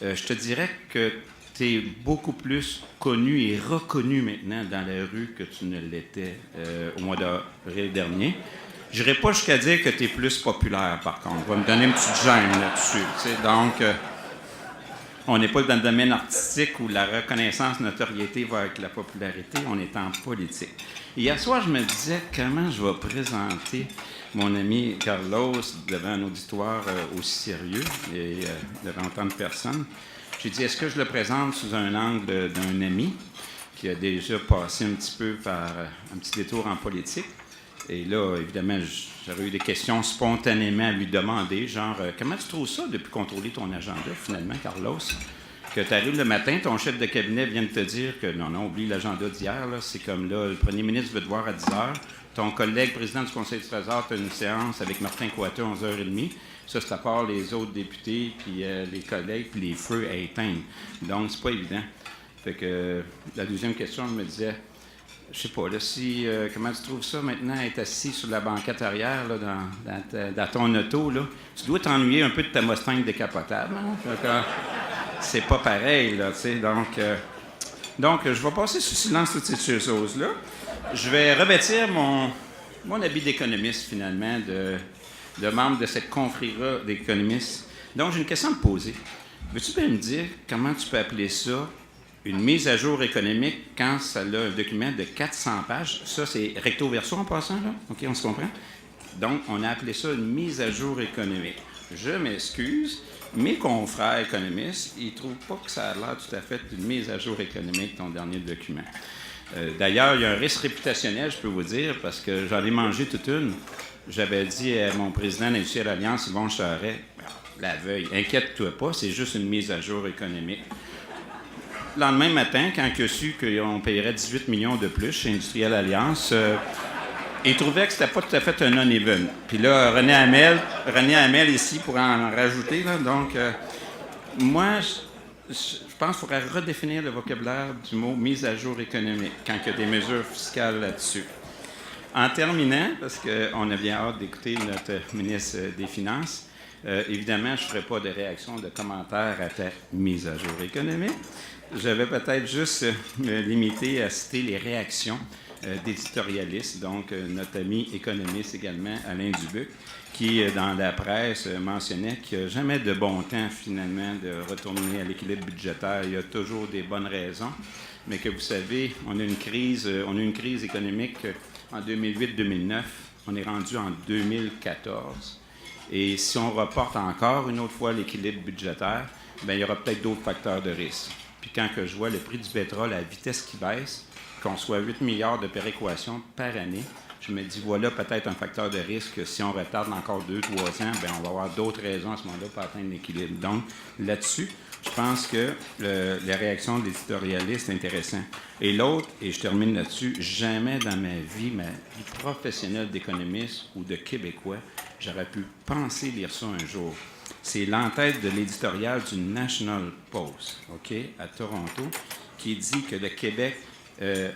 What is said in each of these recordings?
je te dirais que tu es beaucoup plus connu et reconnu maintenant dans la rue que tu ne l'étais au mois d'avril dernier. Je n'irai pas jusqu'à dire que tu es plus populaire, par contre. On va me donner une petite gêne là-dessus. Donc, on n'est pas dans le domaine artistique où la reconnaissance, notoriété va avec la popularité. On est en politique. Hier soir, je me disais comment je vais présenter mon ami Carlos devant un auditoire aussi sérieux et devant autant de personnes. J'ai dit, est-ce que je le présente sous un angle d'un ami qui a déjà passé un petit peu par un petit détour en politique? Et là, évidemment, j'aurais eu des questions spontanément à lui demander, genre, comment tu trouves ça depuis contrôler ton agenda, finalement, Carlos? Que tu arrives le matin, ton chef de cabinet vient de te dire que non, oublie l'agenda d'hier, là, c'est comme là, le premier ministre veut te voir à 10 h, ton collègue président du Conseil du Trésor, tu as une séance avec Martin Coiteux à 11h30. Ça, c'est à part les autres députés, puis les collègues, puis les feux à éteindre. Donc, c'est pas évident. Fait que la deuxième question, je me disais, je sais pas, là, si, comment tu trouves ça maintenant, être assis sur la banquette arrière, là, dans ton auto, là? Tu dois t'ennuyer un peu de ta Mustang décapotable, hein? Fait que, c'est pas pareil, là, tu sais. Donc, je vais passer sous silence toutes ces choses-là. Je vais revêtir mon habit d'économiste, finalement, de membre de cette confrérie d'économistes. Donc, j'ai une question à te poser. Veux-tu bien me dire comment tu peux appeler ça une mise à jour économique quand ça a un document de 400 pages? Ça, c'est recto verso en passant, là. OK, on se comprend? Donc, on a appelé ça une mise à jour économique. Je m'excuse, mes confrères économistes, ils ne trouvent pas que ça a l'air tout à fait une mise à jour économique, ton dernier document. D'ailleurs, il y a un risque réputationnel, je peux vous dire, parce que j'en ai mangé toute une. J'avais dit à mon président d'Industrielle Alliance, Yvon Charest, la veille, inquiète-toi pas, c'est juste une mise à jour économique. Le lendemain matin, quand il a su qu'on paierait 18 millions de plus chez Industrielle Alliance, il trouvait que c'était pas tout à fait un non-even. Puis là, René Hamel ici pour en rajouter, là, donc moi, je pense qu'il faudrait redéfinir le vocabulaire du mot « mise à jour économique » quand il y a des mesures fiscales là-dessus. En terminant, parce qu'on a bien hâte d'écouter notre ministre des Finances, évidemment, je ne ferai pas de réaction, de commentaire à ta mise à jour économique. Je vais peut-être juste me limiter à citer les réactions d'éditorialistes, donc notre ami économiste également, Alain Dubuc, qui, dans la presse, mentionnait qu'il n'y a jamais de bon temps, finalement, de retourner à l'équilibre budgétaire. Il y a toujours des bonnes raisons, mais que vous savez, on a eu une crise économique en 2008-2009. On est rendu en 2014. Et si on reporte encore une autre fois l'équilibre budgétaire, bien, il y aura peut-être d'autres facteurs de risque. Puis quand que je vois le prix du pétrole à la vitesse qui baisse, qu'on soit 8 milliards de péréquation par année, je me dis, voilà peut-être un facteur de risque. Si on retarde encore 2-3 ans, bien, on va avoir d'autres raisons à ce moment-là pour atteindre l'équilibre. Donc, là-dessus, je pense que la réaction de l'éditorialiste est intéressante. Et l'autre, et je termine là-dessus, jamais dans ma vie professionnelle d'économiste ou de Québécois, j'aurais pu penser lire ça un jour. C'est l'entête de l'éditorial du National Post, OK, à Toronto, qui dit que le Québec,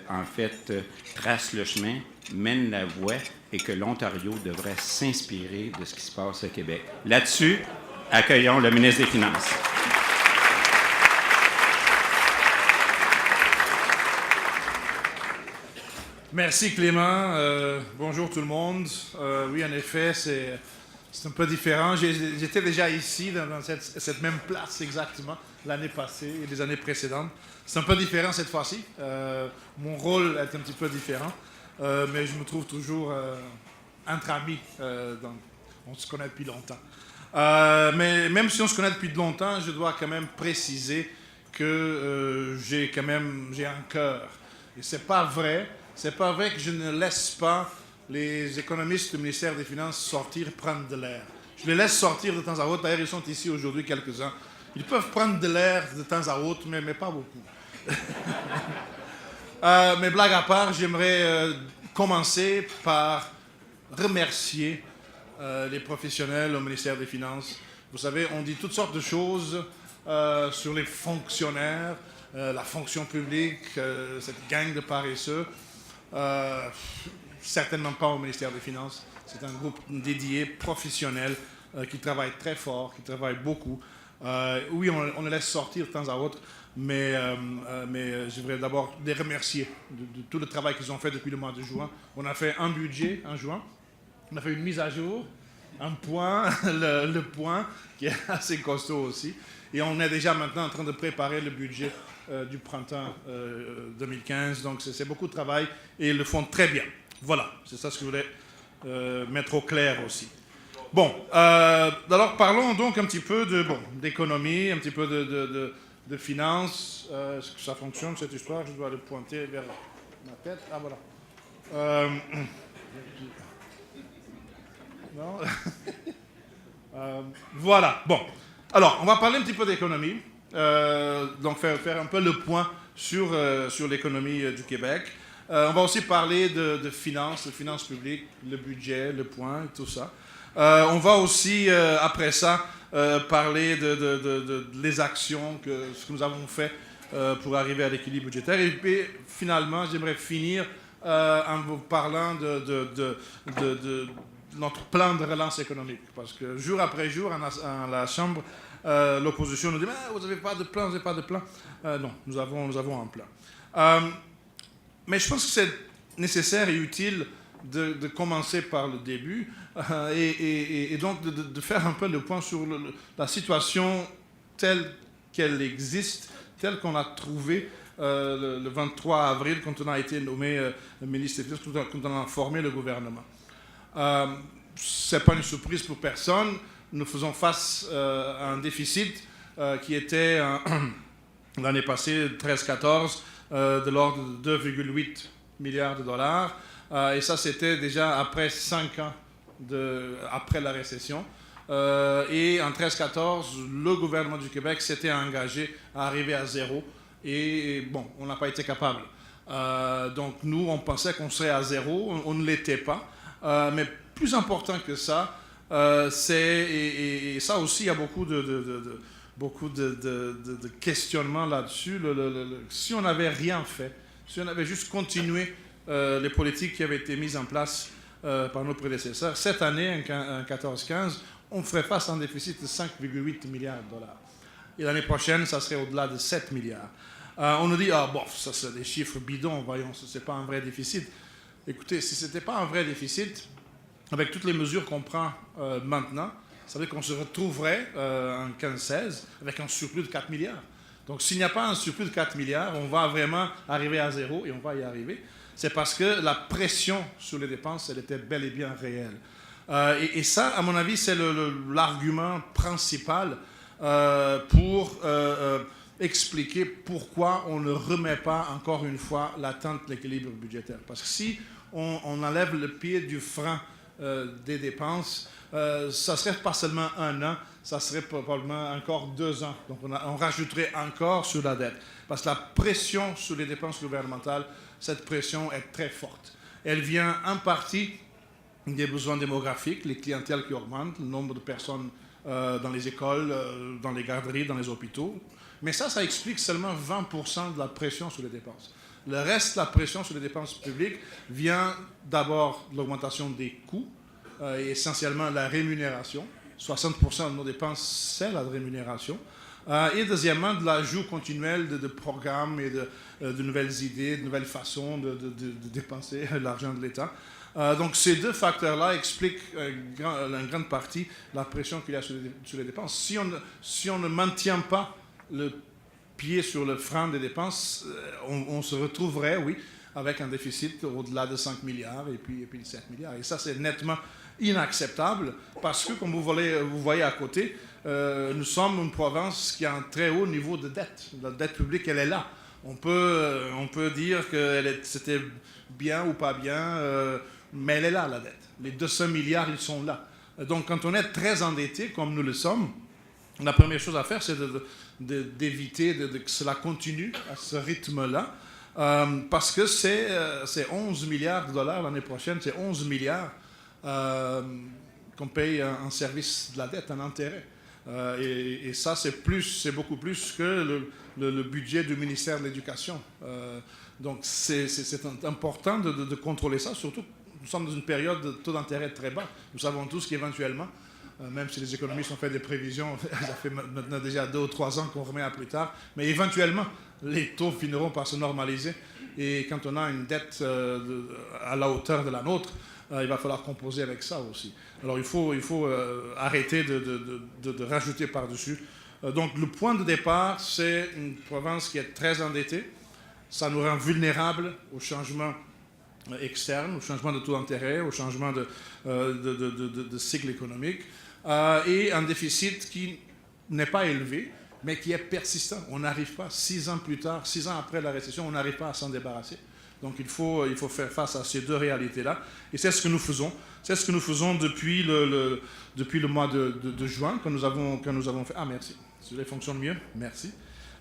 en fait, trace le chemin, mène la voie et que l'Ontario devrait s'inspirer de ce qui se passe au Québec. Là-dessus, accueillons le ministre des Finances. Merci Clément. Bonjour tout le monde. Oui, en effet, c'est un peu différent. J'étais déjà ici, dans cette même place exactement, l'année passée et les années précédentes. C'est un peu différent cette fois-ci. Mon rôle est un petit peu différent, mais je me trouve toujours entre amis. On se connaît depuis longtemps. Mais même si on se connaît depuis longtemps, je dois quand même préciser que j'ai un cœur. Et c'est pas vrai que je ne laisse pas les économistes du ministère des Finances sortir, prendre de l'air. Je les laisse sortir de temps à autre. D'ailleurs, ils sont ici aujourd'hui, quelques-uns. Ils peuvent prendre de l'air de temps à autre, mais pas beaucoup. Mais blague à part, j'aimerais commencer par remercier les professionnels au ministère des Finances. Vous savez, on dit toutes sortes de choses sur les fonctionnaires, la fonction publique, cette gang de paresseux. Certainement pas au ministère des Finances. C'est un groupe dédié, professionnel, qui travaille très fort, qui travaille beaucoup. Oui, on les laisse sortir de temps à autre, mais je voudrais d'abord les remercier de tout le travail qu'ils ont fait depuis le mois de juin. On a fait un budget en juin, on a fait une mise à jour, un point, le point qui est assez costaud aussi. Et on est déjà maintenant en train de préparer le budget du printemps 2015. Donc c'est beaucoup de travail et ils le font très bien. Voilà, c'est ça ce que je voulais mettre au clair aussi. Bon, alors parlons donc un petit peu d'économie, un petit peu de finances. Est-ce que ça fonctionne cette histoire? Je dois le pointer vers ma tête. Ah voilà. Non. Voilà. Bon. Alors, on va parler un petit peu d'économie. Donc, faire un peu le point sur l'économie du Québec. On va aussi parler de finances publiques, le budget, le point, tout ça. On va aussi, après ça, parler les actions, ce que nous avons fait pour arriver à l'équilibre budgétaire. Et puis, finalement, j'aimerais finir en vous parlant de notre plan de relance économique. Parce que jour après jour, à la Chambre, l'opposition nous dit « Vous n'avez pas de plan, vous n'avez pas de plan. » Non, nous avons un plan. Mais je pense que c'est nécessaire et utile de commencer par le début et donc de faire un peu le point sur la situation telle qu'elle existe, telle qu'on a trouvée le 23 avril quand on a été nommé ministre des Finances, quand on a formé le gouvernement. Ce n'est pas une surprise pour personne. Nous faisons face à un déficit qui était l'année passée, 13-14, de l'ordre de 2,8 milliards de dollars. Et ça, c'était déjà après 5 ans après la récession. Et en 13-14, le gouvernement du Québec s'était engagé à arriver à zéro. Et bon, on n'a pas été capable. Donc nous, on pensait qu'on serait à zéro. On ne l'était pas. Mais plus important que ça, et ça aussi, il y a beaucoup de questionnements là-dessus. Si on n'avait rien fait, si on avait juste continué les politiques qui avaient été mises en place par nos prédécesseurs, cette année, en 14-15, on ferait face à un déficit de 5,8 milliards de dollars. Et l'année prochaine, ça serait au-delà de 7 milliards. On nous dit, ça c'est des chiffres bidons, voyons, ce n'est pas un vrai déficit. Écoutez, si ce n'était pas un vrai déficit, avec toutes les mesures qu'on prend maintenant, ça veut dire qu'on se retrouverait en 15-16 avec un surplus de 4 milliards. Donc s'il n'y a pas un surplus de 4 milliards, on va vraiment arriver à zéro et on va y arriver. C'est parce que la pression sur les dépenses, elle était bel et bien réelle. Et ça, à mon avis, c'est l'argument principal pour expliquer pourquoi on ne remet pas, encore une fois, l'atteinte de l'équilibre budgétaire. Parce que si on enlève le pied du frein des dépenses, ça ne serait pas seulement 1 an, ça serait probablement encore 2 ans. Donc on rajouterait encore sur la dette. Parce que la pression sur les dépenses gouvernementales, cette pression est très forte. Elle vient en partie des besoins démographiques, les clientèles qui augmentent, le nombre de personnes dans les écoles, dans les garderies, dans les hôpitaux. Mais ça explique seulement 20% de la pression sur les dépenses. Le reste de la pression sur les dépenses publiques vient d'abord de l'augmentation des coûts, et essentiellement la rémunération. 60% de nos dépenses, c'est la rémunération. Et deuxièmement, de l'ajout continuel de programmes et de nouvelles idées, de nouvelles façons de dépenser l'argent de l'État. Donc ces deux facteurs-là expliquent en grande partie la pression qu'il y a sur les dépenses. Si on ne maintient pas le pied sur le frein des dépenses, on se retrouverait, oui, avec un déficit au-delà de 5 milliards et puis 7 milliards. Et ça, c'est nettement inacceptable parce que, comme vous voyez à côté, nous sommes une province qui a un très haut niveau de dette. La dette publique, elle est là. On peut dire que c'était bien ou pas bien, mais elle est là, la dette. Les 200 milliards, ils sont là. Donc, quand on est très endetté, comme nous le sommes, la première chose à faire, c'est d'éviter que cela continue à ce rythme-là, parce que c'est 11 milliards de dollars l'année prochaine, c'est 11 milliards qu'on paye en service de la dette, en intérêt. Et ça, c'est beaucoup plus que le budget du ministère de l'Éducation. Donc, c'est important de contrôler ça, surtout que nous sommes dans une période de taux d'intérêt très bas. Nous savons tous qu'éventuellement, même si les économistes ont fait des prévisions, ça fait maintenant déjà 2 ou 3 ans qu'on remet à plus tard, mais éventuellement, les taux finiront par se normaliser. Et quand on a une dette à la hauteur de la nôtre, il va falloir composer avec ça aussi. Alors il faut arrêter de rajouter par-dessus. Donc le point de départ, c'est une province qui est très endettée. Ça nous rend vulnérables au changement externe, au changement de taux d'intérêt, au changement de cycle économique, et un déficit qui n'est pas élevé, mais qui est persistant. On n'arrive pas, 6 ans plus tard, 6 ans après la récession, on n'arrive pas à s'en débarrasser. Donc il faut faire face à ces 2 réalités-là. Et c'est ce que nous faisons. C'est ce que nous faisons depuis le mois de juin, que nous avons fait. Ah, merci. Cela fonctionne mieux. Merci.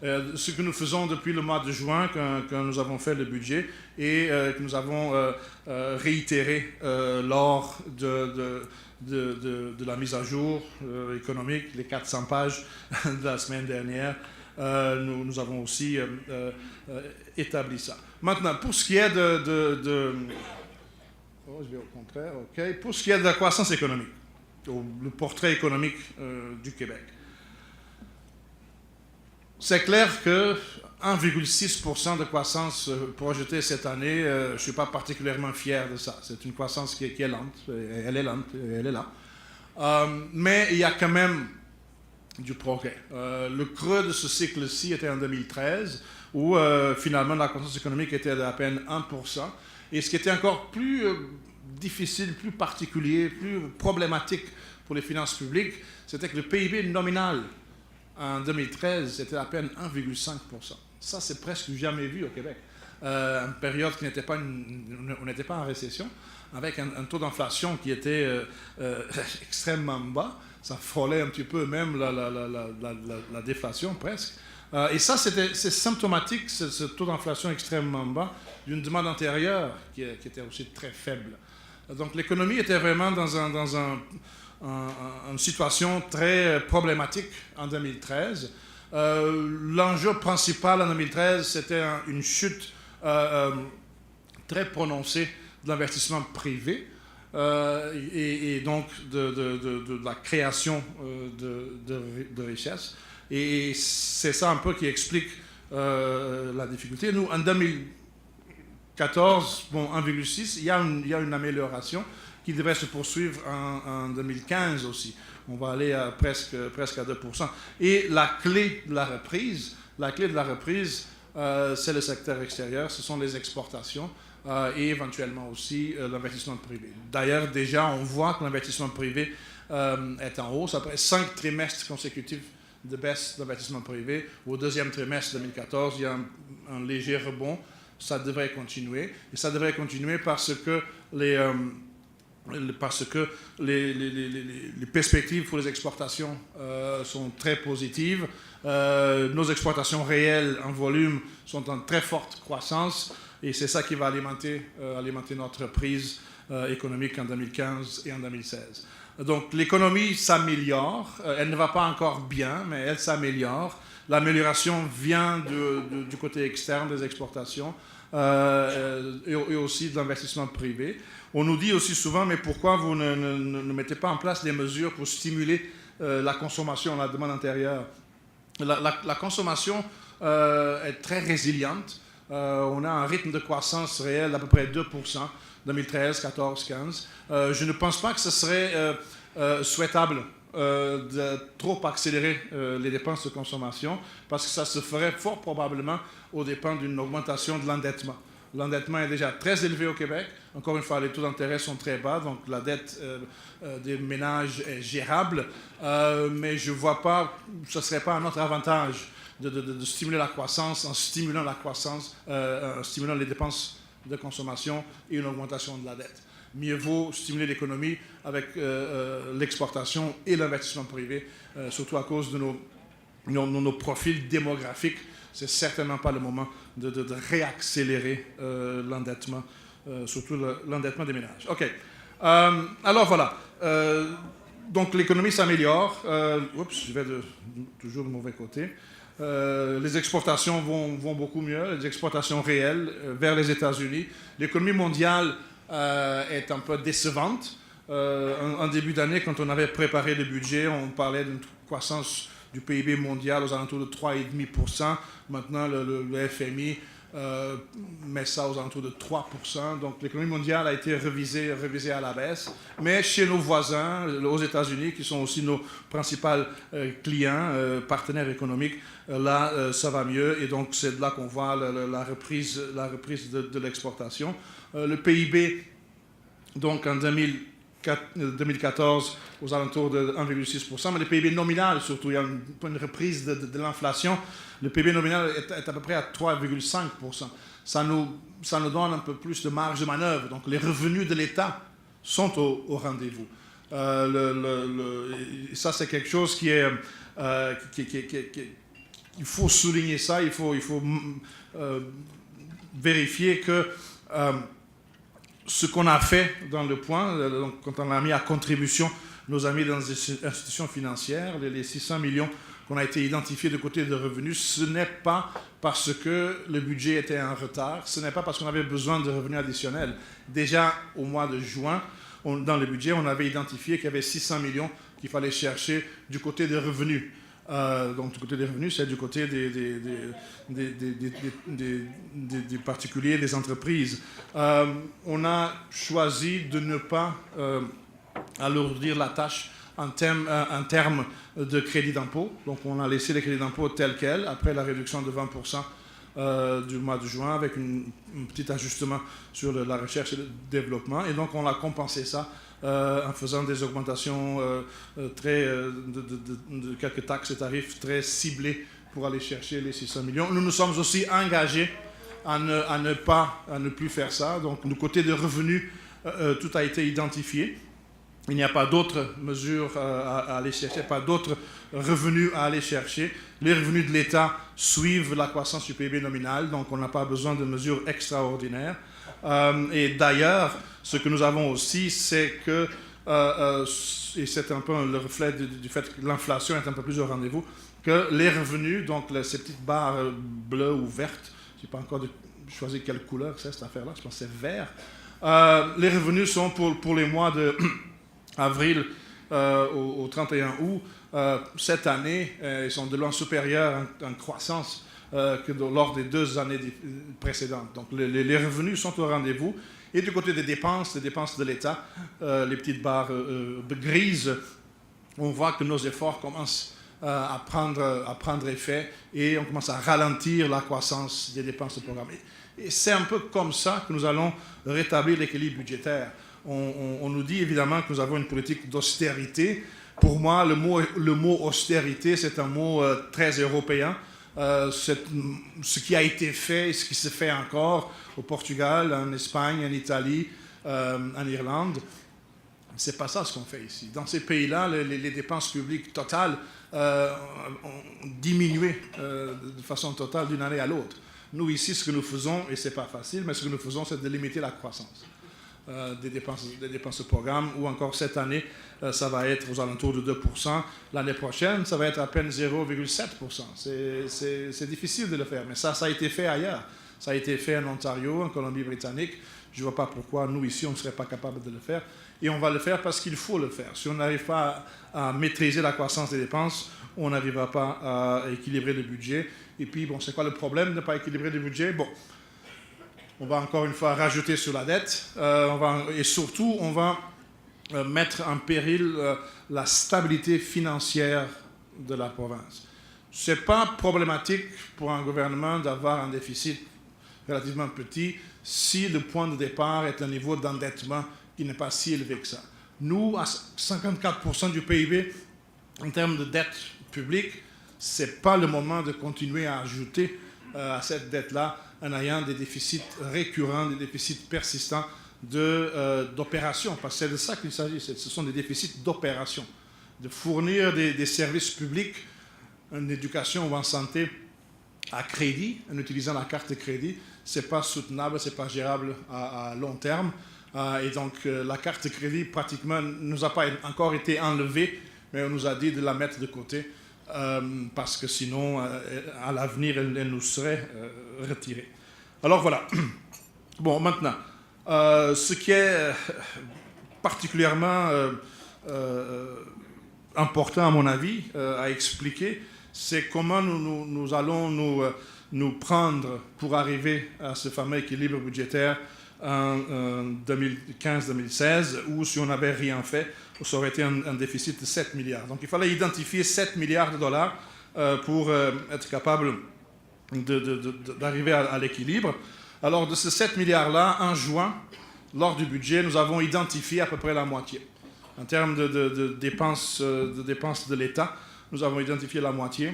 Ce que nous faisons depuis le mois de juin, quand nous avons fait le budget et que nous avons réitéré lors de la mise à jour économique, les 400 pages de la semaine dernière, nous avons aussi établi ça. Maintenant, pour ce qui est oh, je vais au contraire, OK. Pour ce qui est de la croissance économique, le portrait économique du Québec, c'est clair que 1,6% de croissance projetée cette année, je ne suis pas particulièrement fier de ça. C'est une croissance qui est lente, elle est lente, elle est là. Mais il y a quand même du progrès. Le creux de ce cycle-ci était en 2013, où finalement la croissance économique était d'à peine 1%. Et ce qui était encore plus difficile, plus particulier, plus problématique pour les finances publiques, c'était que le PIB nominal en 2013, c'était à peine 1,5%. Ça, c'est presque jamais vu au Québec. Une période qui n'était pas on n'était pas en récession, avec un taux d'inflation qui était extrêmement bas. Ça frôlait un petit peu même la déflation presque. Et ça, c'est symptomatique, ce taux d'inflation extrêmement bas, d'une demande intérieure qui était aussi très faible. Donc l'économie était vraiment dans une situation très problématique en 2013. L'enjeu principal en 2013, c'était une chute très prononcée de l'investissement privé et donc de la création de richesses. Et c'est ça un peu qui explique la difficulté. Nous, en 2014, 1,6, il y a une amélioration qui devrait se poursuivre en 2015 aussi. On va aller à presque à 2%. Et la clé de la reprise, c'est le secteur extérieur, ce sont les exportations et éventuellement aussi l'investissement privé. D'ailleurs, déjà, on voit que l'investissement privé est en hausse. Après 5 trimestres consécutifs de baisse d'investissement privé, au 2e trimestre 2014, il y a un léger rebond. Ça devrait continuer. Et ça devrait continuer parce que les perspectives pour les exportations sont très positives. Nos exportations réelles en volume sont en très forte croissance et c'est ça qui va alimenter notre reprise économique en 2015 et en 2016. Donc l'économie s'améliore, elle ne va pas encore bien, mais elle s'améliore. L'amélioration vient du côté externe des exportations et aussi de l'investissement privé. On nous dit aussi souvent, mais pourquoi vous ne mettez pas en place des mesures pour stimuler la consommation, la demande intérieure? La consommation est très résiliente. On a un rythme de croissance réel d'à peu près 2%, 2013, 14, 15. Je ne pense pas que ce serait souhaitable de trop accélérer les dépenses de consommation parce que ça se ferait fort probablement aux dépens d'une augmentation de l'endettement. L'endettement est déjà très élevé au Québec. Encore une fois, les taux d'intérêt sont très bas, donc la dette des ménages est gérable. Mais je ne vois pas, ce ne serait pas un autre avantage de stimuler la croissance en stimulant les dépenses de consommation et une augmentation de la dette. Mieux vaut stimuler l'économie avec l'exportation et l'investissement privé, surtout à cause de nos profils démographiques. C'est certainement pas le moment de réaccélérer l'endettement, surtout l'endettement des ménages. OK. Alors voilà. Donc l'économie s'améliore. Oups, je vais toujours du mauvais côté. Les exportations vont beaucoup mieux, les exportations réelles vers les États-Unis. L'économie mondiale est un peu décevante. En début d'année, quand on avait préparé le budget, on parlait d'une croissance du PIB mondial aux alentours de 3,5%. Maintenant, le FMI met ça aux alentours de 3%. Donc l'économie mondiale a été révisée à la baisse. Mais chez nos voisins, aux États-Unis, qui sont aussi nos principaux clients, partenaires économiques, là, ça va mieux. Et donc c'est de là qu'on voit la reprise de l'exportation. Le PIB, donc en 2014, aux alentours de 1,6%, mais le PIB nominal surtout, il y a une reprise de l'inflation. Le PIB nominal est à peu près à 3,5%. Ça nous donne un peu plus de marge de manœuvre. Donc les revenus de l'État sont au rendez-vous. Ça, c'est quelque chose qui est... il faut souligner ça, il faut vérifier que... ce qu'on a fait dans le point, donc quand on a mis à contribution nos amis dans les institutions financières, les 600 millions qu'on a été identifiés de côté de revenus, ce n'est pas parce que le budget était en retard, ce n'est pas parce qu'on avait besoin de revenus additionnels. Déjà au mois de juin, dans le budget, on avait identifié qu'il y avait 600 millions qu'il fallait chercher du côté des revenus. Donc du côté des revenus, c'est du côté des particuliers, des entreprises. On a choisi de ne pas alourdir la tâche en termes de crédit d'impôt. Donc on a laissé les crédits d'impôt tels quels, après la réduction de 20% du mois de juin, avec un petit ajustement sur la recherche et le développement. Et donc on a compensé ça en faisant des augmentations de quelques taxes et tarifs très ciblés pour aller chercher les 600 millions. Nous nous sommes aussi engagés à ne plus faire ça. Donc, du côté des revenus, tout a été identifié. Il n'y a pas d'autres mesures à aller chercher, pas d'autres revenus à aller chercher. Les revenus de l'État suivent la croissance du PIB nominal, donc on n'a pas besoin de mesures extraordinaires. Et d'ailleurs, ce que nous avons aussi, c'est que, et c'est un peu le reflet du fait que l'inflation est un peu plus au rendez-vous, que les revenus, donc ces petites barres bleues ou vertes, je n'ai pas encore choisi quelle couleur c'est cette affaire-là, je pense que c'est vert, les revenus sont pour les mois de avril au 31 août, cette année, ils sont de loin supérieurs en croissance que lors des 2 années précédentes. Donc les revenus sont au rendez-vous. Et du côté des dépenses, les dépenses de l'État, les petites barres grises, on voit que nos efforts commencent à prendre effet et on commence à ralentir la croissance des dépenses de programme. Et c'est un peu comme ça que nous allons rétablir l'équilibre budgétaire. On nous dit évidemment que nous avons une politique d'austérité. Pour moi, le mot austérité, c'est un mot très européen. Ce qui a été fait et ce qui se fait encore au Portugal, en Espagne, en Italie, en Irlande, c'est pas ça ce qu'on fait ici. Dans ces pays-là, les dépenses publiques totales ont diminué de façon totale d'une année à l'autre. Nous ici, ce que nous faisons, et c'est pas facile, mais ce que nous faisons, c'est de limiter la croissance des dépenses de programme, ou encore cette année, ça va être aux alentours de 2%. L'année prochaine, ça va être à peine 0,7%. C'est difficile de le faire, mais ça a été fait ailleurs. Ça a été fait en Ontario, en Colombie-Britannique. Je ne vois pas pourquoi nous, ici, on ne serait pas capable de le faire. Et on va le faire parce qu'il faut le faire. Si on n'arrive pas à maîtriser la croissance des dépenses, on n'arrivera pas à équilibrer le budget. Et puis, bon, c'est quoi le problème de ne pas équilibrer le budget? Bon, on va encore une fois rajouter sur la dette. Et surtout, on va mettre en péril la stabilité financière de la province. Ce n'est pas problématique pour un gouvernement d'avoir un déficit relativement petit si le point de départ est un niveau d'endettement qui n'est pas si élevé que ça. Nous, à 54% du PIB, en termes de dette publique, ce n'est pas le moment de continuer à ajouter à cette dette-là en ayant des déficits récurrents, des déficits persistants d'opérations, parce que c'est de ça qu'il s'agit, ce sont des déficits d'opération, de fournir des services publics, en éducation ou en santé, à crédit, en utilisant la carte de crédit. Ce n'est pas soutenable, ce n'est pas gérable à long terme. Et donc la carte de crédit pratiquement ne nous a pas encore été enlevée, mais on nous a dit de la mettre de côté parce que sinon, à l'avenir, elle nous serait retirée. Alors voilà. Bon, maintenant, ce qui est particulièrement important, à mon avis, à expliquer, c'est comment nous allons nous prendre pour arriver à ce fameux équilibre budgétaire en 2015-2016, où si on n'avait rien fait, ça aurait été un déficit de 7 milliards. Donc il fallait identifier 7 milliards de dollars pour être capable d'arriver à l'équilibre. Alors de ces 7 milliards-là, en juin, lors du budget, nous avons identifié à peu près la moitié. En termes de dépenses de l'État, nous avons identifié la moitié.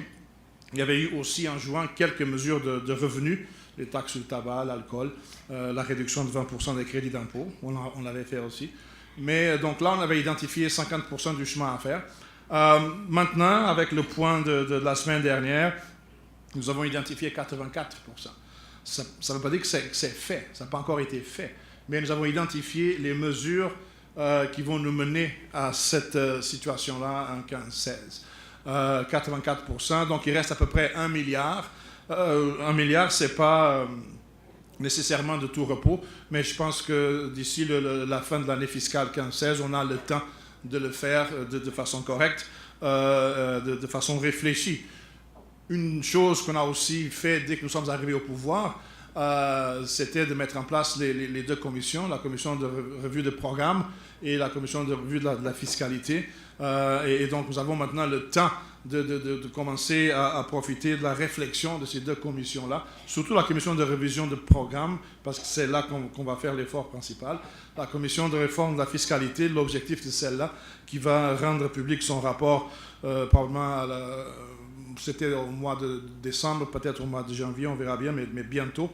Il y avait eu aussi en juin quelques mesures de revenus, les taxes sur le tabac, l'alcool, la réduction de 20% des crédits d'impôt, on l'avait fait aussi. Mais donc là, on avait identifié 50% du chemin à faire. Maintenant, avec le point de la semaine dernière, nous avons identifié 84%. Ça ne veut pas dire que c'est fait, ça n'a pas encore été fait. Mais nous avons identifié les mesures qui vont nous mener à cette situation-là en 15-16. 84%, donc il reste à peu près 1 milliard. 1 milliard, ce n'est pas nécessairement de tout repos, mais je pense que d'ici la fin de l'année fiscale 15-16, on a le temps de le faire de façon correcte, de façon réfléchie. Une chose qu'on a aussi fait dès que nous sommes arrivés au pouvoir, c'était de mettre en place les deux commissions, la commission de revue de programme et la commission de revue de la fiscalité. Et donc nous avons maintenant le temps de commencer à profiter de la réflexion de ces deux commissions-là, surtout la commission de révision de programme, parce que c'est là qu'on va faire l'effort principal. La commission de réforme de la fiscalité, l'objectif de celle-là, qui va rendre public son rapport probablement c'était au mois de décembre, peut-être au mois de janvier, on verra bien, mais bientôt.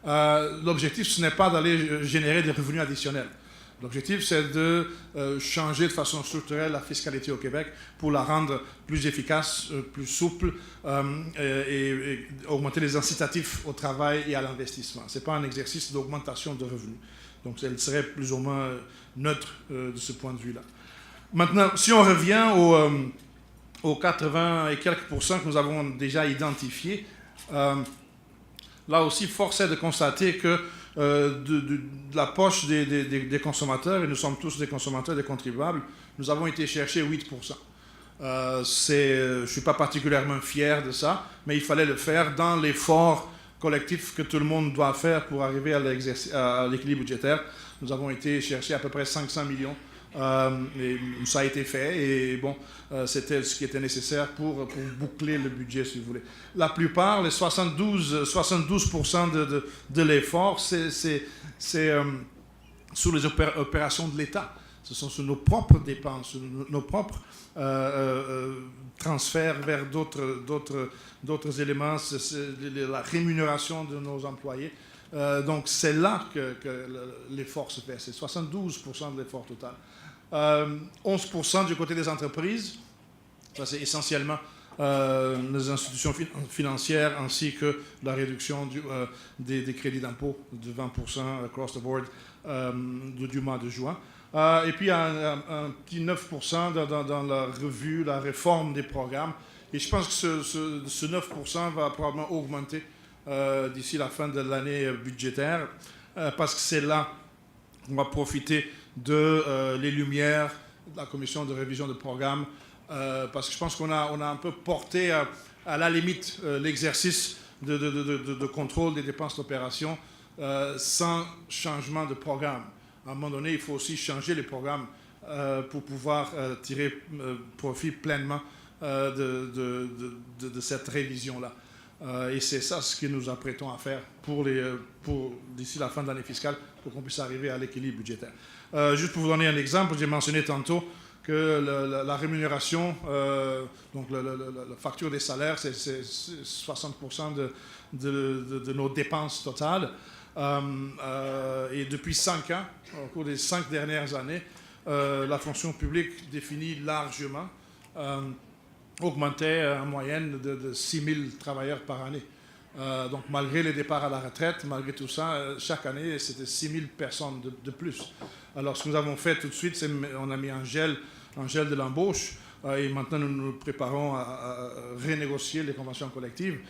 L'objectif, ce n'est pas d'aller générer des revenus additionnels. L'objectif, c'est de changer de façon structurelle la fiscalité au Québec pour la rendre plus efficace, plus souple et augmenter les incitatifs au travail et à l'investissement. Ce n'est pas un exercice d'augmentation de revenus. Donc, elle serait plus ou moins neutre de ce point de vue-là. Maintenant, si on revient aux 80 et quelques pourcents que nous avons déjà identifiés, là aussi, force est de constater que de la poche des consommateurs, et nous sommes tous des consommateurs, des contribuables, nous avons été chercher 8%. Je ne suis pas particulièrement fier de ça, mais il fallait le faire dans l'effort collectif que tout le monde doit faire pour arriver à l'équilibre budgétaire. Nous avons été chercher à peu près 500 millions. Et ça a été fait et bon, c'était ce qui était nécessaire pour boucler le budget, si vous voulez. La plupart, les 72% de l'effort, c'est sur les opérations de l'État. Ce sont sur nos propres dépenses, nos propres transferts vers d'autres éléments, la rémunération de nos employés. Donc c'est là que l'effort se fait, c'est 72% de l'effort total. 11% du côté des entreprises, ça c'est essentiellement les institutions financières ainsi que la réduction des crédits d'impôt de 20% across the board du mois de juin. Et puis un petit 9% dans la revue, la réforme des programmes. Et je pense que ce 9% va probablement augmenter d'ici la fin de l'année budgétaire, parce que c'est là qu'on va profiter de les lumières de la commission de révision de programme, parce que je pense qu'on a un peu porté à la limite l'exercice de contrôle des dépenses d'opération sans changement de programme. À un moment donné, il faut aussi changer les programmes pour pouvoir tirer profit pleinement de cette révision-là. Et c'est ça ce que nous apprêtons à faire pour d'ici la fin de l'année fiscale pour qu'on puisse arriver à l'équilibre budgétaire. Juste pour vous donner un exemple, j'ai mentionné tantôt que la rémunération, donc la facture des salaires, c'est 60% de nos dépenses totales. Et depuis 5 ans, au cours des 5 dernières années, la fonction publique définie largement augmentait en moyenne de 6 000 travailleurs par année. Donc malgré les départs à la retraite, malgré tout ça, chaque année, c'était 6 000 personnes de plus. Alors ce que nous avons fait tout de suite, c'est on a mis un gel de l'embauche Et maintenant, nous nous préparons à renégocier les conventions collectives.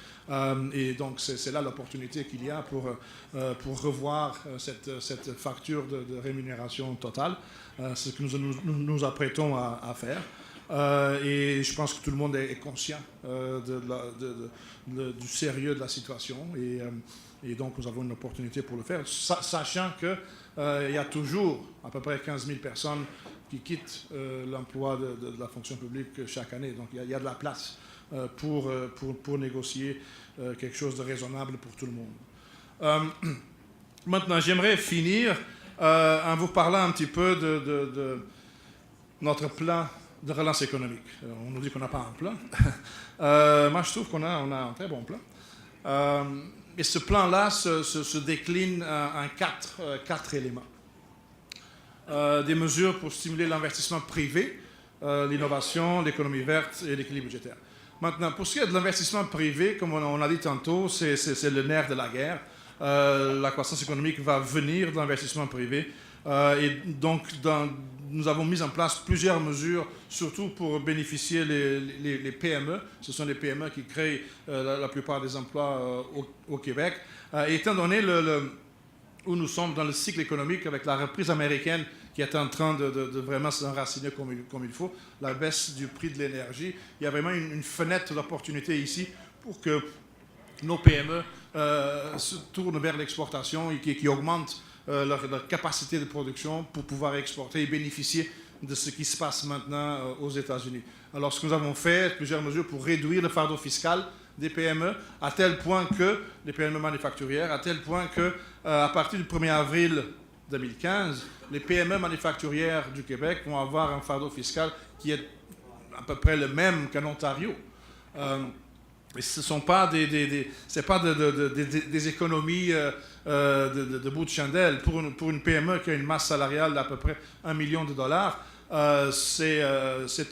Et donc, c'est là l'opportunité qu'il y a pour revoir cette facture de rémunération totale. C'est ce que nous apprêtons à faire. Et je pense que tout le monde est conscient du sérieux de la situation. Et donc, nous avons une opportunité pour le faire, sachant qu'il y a toujours à peu près 15 000 personnes qui quittent l'emploi de la fonction publique chaque année. Donc, il y a de la place pour négocier quelque chose de raisonnable pour tout le monde. Maintenant, j'aimerais finir en vous parlant un petit peu de notre plan de relance économique. On nous dit qu'on n'a pas un plan. Moi, je trouve qu'on a un très bon plan. Et ce plan-là se décline en quatre éléments. Des mesures pour stimuler l'investissement privé, l'innovation, l'économie verte et l'équilibre budgétaire. Maintenant, pour ce qui est de l'investissement privé, comme on a dit tantôt, c'est le nerf de la guerre. La croissance économique va venir de l'investissement privé. Et donc, nous avons mis en place plusieurs mesures, surtout pour bénéficier les PME. Ce sont les PME qui créent la plupart des emplois au Québec. Étant donné où nous sommes dans le cycle économique avec la reprise américaine qui est en train de vraiment s'enraciner comme il faut, la baisse du prix de l'énergie, il y a vraiment une fenêtre d'opportunité ici pour que nos PME se tournent vers l'exportation et qui augmentent leur capacité de production pour pouvoir exporter et bénéficier de ce qui se passe maintenant aux États-Unis. Alors, ce que nous avons fait, plusieurs mesures pour réduire le fardeau fiscal des PME, à tel point que, les PME manufacturières, à tel point que, à partir du 1er avril 2015, les PME manufacturières du Québec vont avoir un fardeau fiscal qui est à peu près le même qu'en Ontario. Et ce ne sont pas des économies de bout de chandelle. Pour une PME qui a une masse salariale d'à peu près $1 million, c'est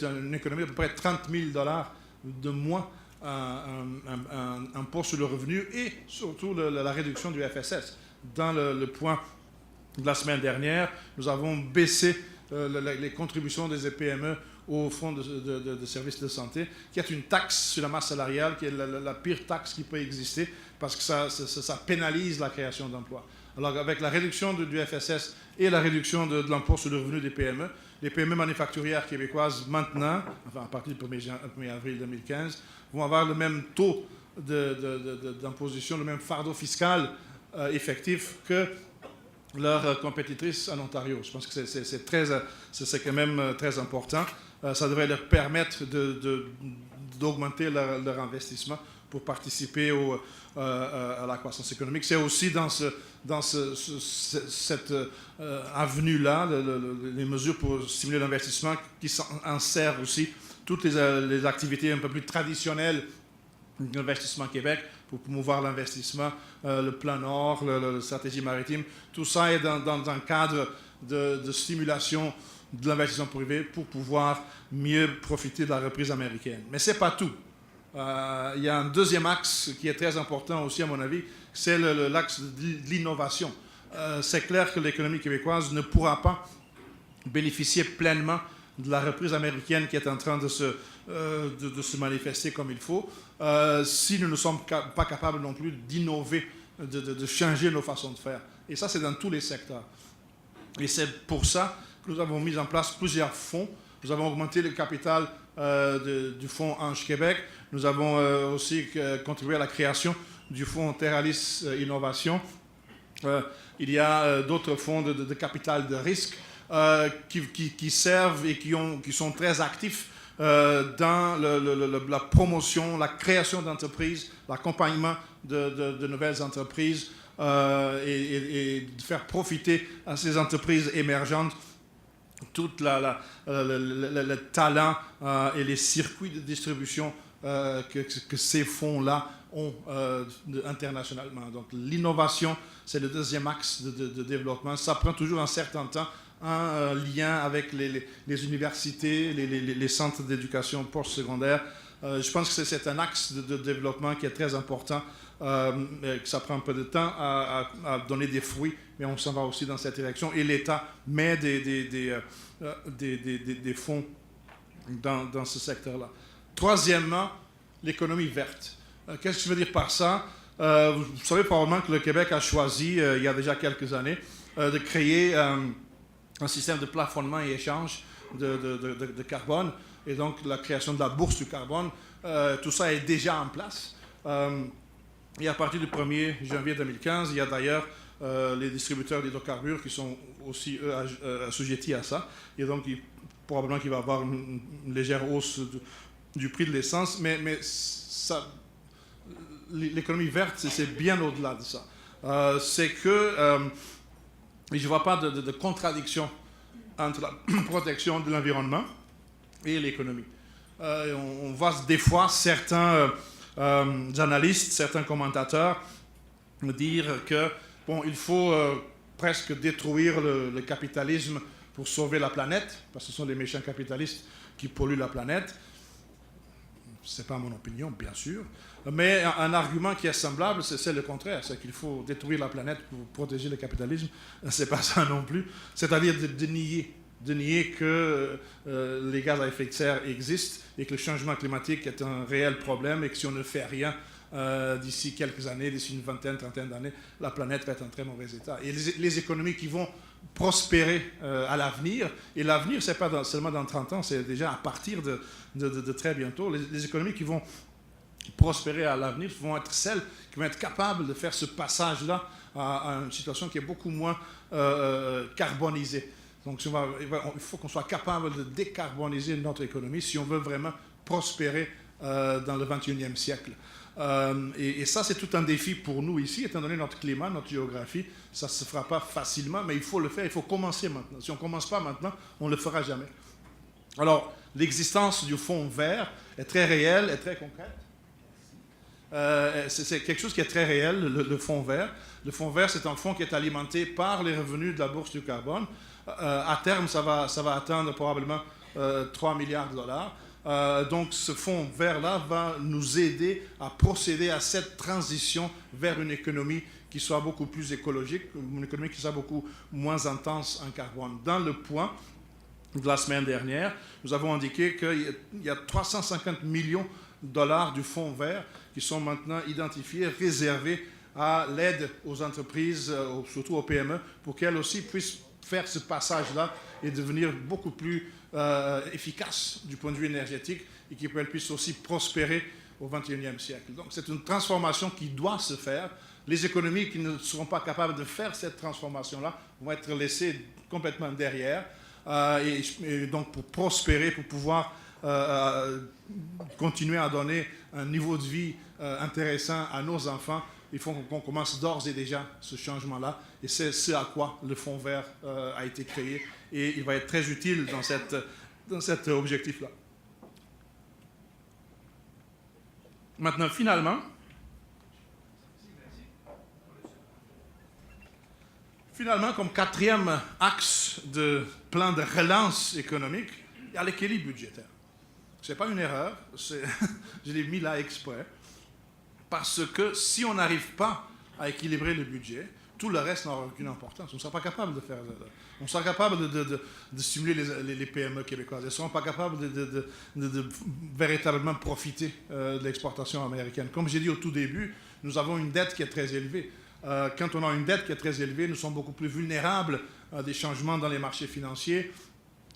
une économie d'à peu près 30 000 $ de moins en impôt sur le revenu et surtout la réduction du FSS. Dans le point de la semaine dernière, nous avons baissé les contributions des PME au Fonds de services de santé, qui est une taxe sur la masse salariale, qui est la pire taxe qui peut exister, parce que ça pénalise la création d'emplois. Alors, avec la réduction du FSS et la réduction de l'impôt sur le revenu des PME, les PME manufacturières québécoises, maintenant, enfin à partir du 1er avril 2015, vont avoir le même taux d'imposition, le même fardeau fiscal effectif que leurs compétitrices en Ontario. Je pense que c'est quand même très important. Ça devrait leur permettre d'augmenter leur investissement pour participer à la croissance économique. C'est aussi dans cette avenue-là, les mesures pour stimuler l'investissement qui s'en servent aussi toutes les activités un peu plus traditionnelles d'Investissement Québec pour promouvoir l'investissement, le plan Nord, la stratégie maritime. Tout ça est dans un cadre de stimulation de l'investissement privé pour pouvoir mieux profiter de la reprise américaine. Mais ce n'est pas tout. Il y a un deuxième axe qui est très important aussi, à mon avis, c'est l'axe de l'innovation. C'est clair que l'économie québécoise ne pourra pas bénéficier pleinement de la reprise américaine qui est en train de se manifester comme il faut, si nous ne sommes pas capables non plus d'innover, de changer nos façons de faire. Et ça, c'est dans tous les secteurs. Et c'est pour ça que nous avons mis en place plusieurs fonds. Nous avons augmenté le capital du fonds Ange Québec. Nous avons aussi contribué à la création du fonds Terralis Innovation. Il y a d'autres fonds de capital de risque qui servent et qui sont très actifs dans la promotion, la création d'entreprises, l'accompagnement de nouvelles entreprises et de faire profiter à ces entreprises émergentes tout le talent et les circuits de distribution que ces fonds-là ont internationalement. Donc l'innovation, c'est le deuxième axe de développement. Ça prend toujours un certain temps, en lien avec les universités, les centres d'éducation postsecondaire. Je pense que c'est un axe de développement qui est très important, que ça prend un peu de temps à donner des fruits, mais on s'en va aussi dans cette direction. Et l'État met des fonds dans ce secteur-là. Troisièmement, l'économie verte. Qu'est-ce que je veux dire par ça? Vous savez probablement que le Québec a choisi, il y a déjà quelques années, de créer un système de plafonnement et échange de carbone, et donc la création de la bourse du carbone. Tout ça est déjà en place. Et à partir du 1er janvier 2015, il y a d'ailleurs les distributeurs d'hydrocarbures qui sont aussi, eux, assujettis à ça. Et donc, probablement qu'il va y avoir une légère hausse du prix de l'essence, mais l'économie verte, c'est bien au-delà de ça. C'est que je ne vois pas de contradiction entre la protection de l'environnement et l'économie. On voit des fois certains analystes, certains commentateurs dire que il faut presque détruire le capitalisme pour sauver la planète, parce que ce sont les méchants capitalistes qui polluent la planète. Ce n'est pas mon opinion, bien sûr, mais un argument qui est semblable, c'est le contraire, c'est qu'il faut détruire la planète pour protéger le capitalisme. Ce n'est pas ça non plus, c'est-à-dire de nier que les gaz à effet de serre existent et que le changement climatique est un réel problème et que si on ne fait rien d'ici quelques années, d'ici une vingtaine, trentaine d'années, la planète va être en très mauvais état. Et les économies qui vont prospérer à l'avenir, et l'avenir, ce n'est pas seulement dans 30 ans, c'est déjà à partir de très bientôt, les économies qui vont prospérer à l'avenir vont être celles qui vont être capables de faire ce passage-là à une situation qui est beaucoup moins carbonisée. Donc il faut qu'on soit capable de décarboniser notre économie si on veut vraiment prospérer dans le 21e siècle. Et ça, c'est tout un défi pour nous ici, étant donné notre climat, notre géographie. Ça ne se fera pas facilement, mais il faut le faire, il faut commencer maintenant. Si on ne commence pas maintenant, on ne le fera jamais. Alors, l'existence du fonds vert est très réelle et très concrète. C'est quelque chose qui est très réel, le fonds vert. Le fonds vert, c'est un fonds qui est alimenté par les revenus de la bourse du carbone. À terme, ça va atteindre probablement 3 milliards de dollars. Donc ce fonds vert-là va nous aider à procéder à cette transition vers une économie qui soit beaucoup plus écologique, une économie qui soit beaucoup moins intense en carbone. Dans le point de la semaine dernière, nous avons indiqué qu'il y a 350 millions de dollars du fonds vert qui sont maintenant identifiés, réservés à l'aide aux entreprises, surtout aux PME, pour qu'elles aussi puissent faire ce passage-là et devenir beaucoup plus efficaces du point de vue énergétique et qu'elles puissent aussi prospérer au XXIe siècle. Donc c'est une transformation qui doit se faire. Les économies qui ne seront pas capables de faire cette transformation-là vont être laissées complètement derrière. Et donc pour prospérer, pour pouvoir continuer à donner un niveau de vie intéressant à nos enfants, il faut qu'on commence d'ores et déjà ce changement-là. Et c'est ce à quoi le Fonds vert a été créé. Et il va être très utile dans cet objectif-là. Maintenant, finalement, comme quatrième axe de plan de relance économique, il y a l'équilibre budgétaire. Ce n'est pas une erreur, je l'ai mis là exprès, parce que si on n'arrive pas à équilibrer le budget, tout le reste n'aura aucune importance. On ne sera pas capable de faire ça. On sera capable de stimuler les PME québécoises. Elles ne seront pas capables de véritablement profiter de l'exportation américaine. Comme j'ai dit au tout début, nous avons une dette qui est très élevée. Quand on a une dette qui est très élevée, nous sommes beaucoup plus vulnérables à des changements dans les marchés financiers,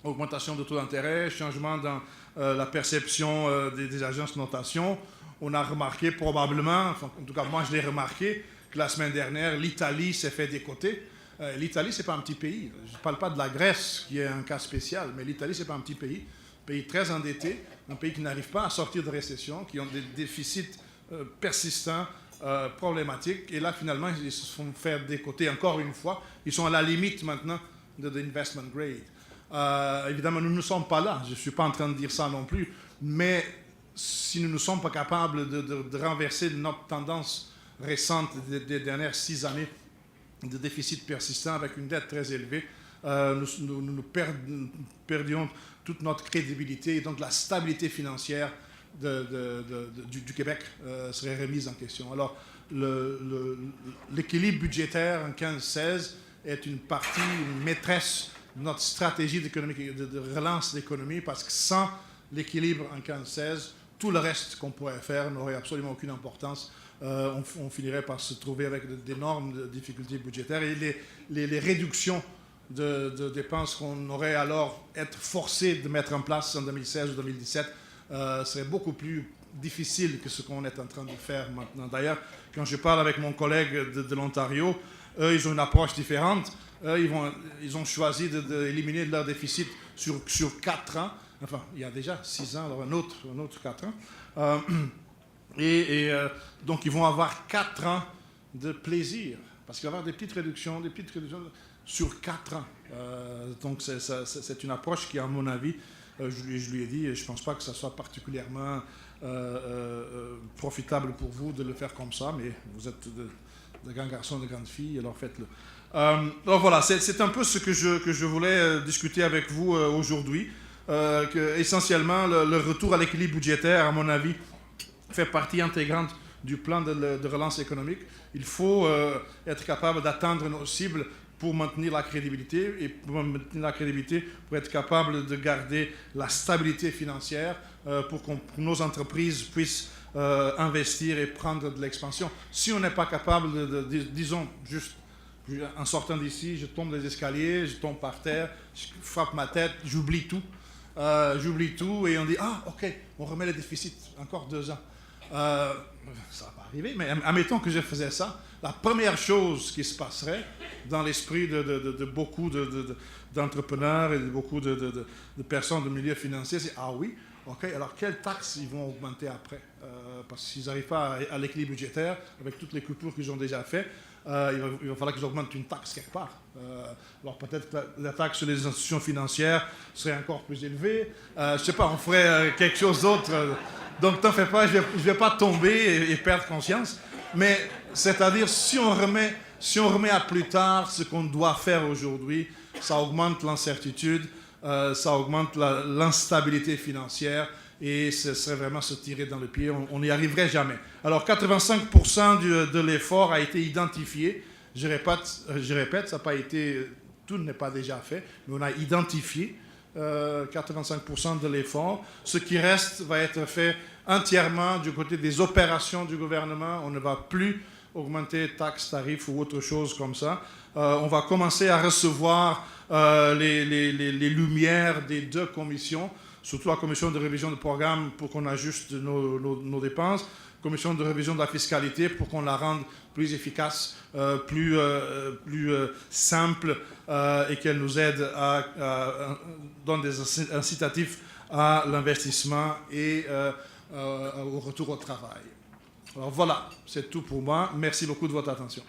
augmentation de taux d'intérêt, changement dans la perception des agences de notation. On a remarqué probablement, enfin, en tout cas moi je l'ai remarqué, que la semaine dernière, l'Italie s'est fait décoter. L'Italie, ce n'est pas un petit pays. Je ne parle pas de la Grèce, qui est un cas spécial, mais l'Italie, ce n'est pas un petit pays. Un pays très endetté, un pays qui n'arrive pas à sortir de récession, qui ont des déficits persistants, problématiques. Et là, finalement, ils se font faire décoter encore une fois. Ils sont à la limite maintenant de l'investment grade. Évidemment, nous ne sommes pas là. Je ne suis pas en train de dire ça non plus. Mais si nous ne sommes pas capables de renverser notre tendance récente des dernières 6 années de déficit persistant avec une dette très élevée, nous perdions toute notre crédibilité et donc la stabilité financière du Québec serait remise en question. Alors, l'équilibre budgétaire en 15-16 est une partie, une maîtresse de notre stratégie de relance de l'économie, parce que sans l'équilibre en 15-16, tout le reste qu'on pourrait faire n'aurait absolument aucune importance. On finirait par se trouver avec d'énormes difficultés budgétaires et les réductions de dépenses qu'on aurait alors être forcé de mettre en place en 2016 ou 2017 serait beaucoup plus difficile que ce qu'on est en train de faire maintenant. D'ailleurs, quand je parle avec mon collègue de l'Ontario, eux, ils ont une approche différente. Ils ont choisi d'éliminer leur déficit sur 4 ans. Enfin, il y a déjà 6 ans, alors un autre 4 ans. Donc, ils vont avoir 4 ans de plaisir. Parce qu'il va y avoir des petites réductions sur 4 ans. Donc, c'est une approche qui, à mon avis, je lui ai dit, je ne pense pas que ça soit particulièrement profitable pour vous de le faire comme ça, mais vous êtes de grands garçons, de grandes filles, alors faites-le. Donc voilà, c'est un peu ce que je voulais discuter avec vous aujourd'hui. Essentiellement, le retour à l'équilibre budgétaire, à mon avis, fait partie intégrante du plan de relance économique. Il faut être capable d'atteindre nos cibles pour maintenir la crédibilité et pour maintenir la crédibilité, pour être capable de garder la stabilité financière pour que nos entreprises puissent investir et prendre de l'expansion. Si on n'est pas capable disons, juste en sortant d'ici, je tombe des escaliers, je tombe par terre, je frappe ma tête, j'oublie tout et on dit « Ah, ok, on remet le déficit, encore 2 ans. » Ça va pas arriver, mais admettons que je faisais ça. La première chose qui se passerait dans l'esprit de beaucoup d'entrepreneurs et de beaucoup de personnes du milieu financier, c'est « Ah oui, ok, alors quelles taxes ils vont augmenter après ?» Parce qu'ils n'arrivent pas à l'équilibre budgétaire, avec toutes les coupures qu'ils ont déjà fait, il va falloir qu'ils augmentent une taxe quelque part. Alors peut-être que la taxe sur les institutions financières serait encore plus élevée. Je ne sais pas, on ferait quelque chose d'autre. Donc t'en fais pas, je vais pas tomber et perdre conscience. Mais c'est-à-dire, si on remet à plus tard ce qu'on doit faire aujourd'hui, ça augmente l'incertitude, ça augmente l'instabilité financière et ce serait vraiment se tirer dans le pied. On n'y arriverait jamais. Alors 85% de l'effort a été identifié. Je répète, ça n'a pas été, tout n'est pas déjà fait, mais on a identifié 85% de l'effort. Ce qui reste va être fait entièrement du côté des opérations du gouvernement. On ne va plus augmenter taxes, tarifs ou autre chose comme ça. On va commencer à recevoir les lumières des 2 commissions, surtout la commission de révision du programme pour qu'on ajuste nos dépenses, commission de révision de la fiscalité pour qu'on la rende plus efficace, plus simple et qu'elle nous aide à donner des incitatifs à l'investissement et au retour au travail. Alors voilà, c'est tout pour moi. Merci beaucoup de votre attention.